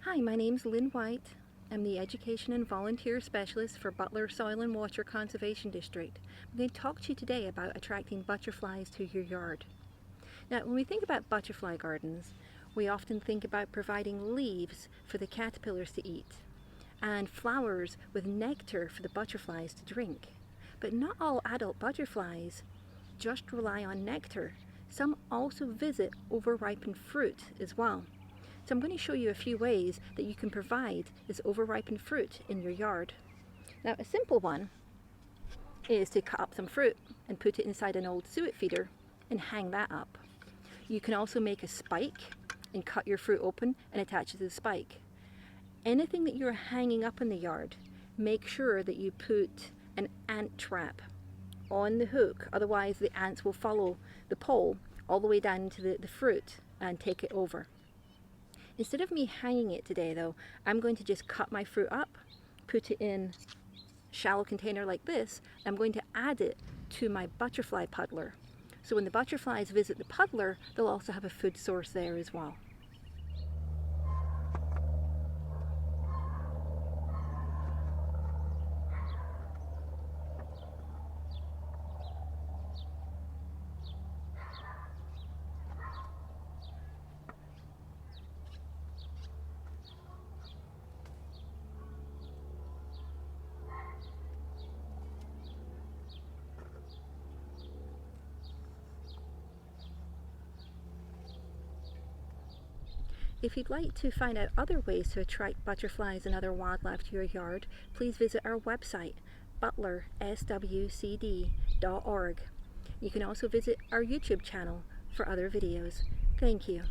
Hi, my name's Lynn White. I'm the Education and Volunteer Specialist for Butler Soil and Water Conservation District. I'm going to talk to you today about attracting butterflies to your yard. Now, when we think about butterfly gardens, we often think about providing leaves for the caterpillars to eat and flowers with nectar for the butterflies to drink. But not all adult butterflies just rely on nectar. Some also visit overripened fruit as well. So I'm going to show you a few ways that you can provide this overripened fruit in your yard. Now, a simple one is to cut up some fruit and put it inside an old suet feeder and hang that up. You can also make a spike and cut your fruit open and attach it to the spike. Anything that you're hanging up in the yard, make sure that you put an ant trap on the hook, otherwise the ants will follow the pole all the way down into the fruit and take it over. Instead of me hanging it today though, I'm going to just cut my fruit up, put it in a shallow container like this. I'm going to add it to my butterfly puddler. So when the butterflies visit the puddler, they'll also have a food source there as well. If you'd like to find out other ways to attract butterflies and other wildlife to your yard, please visit our website, butlerswcd.org. You can also visit our YouTube channel for other videos. Thank you.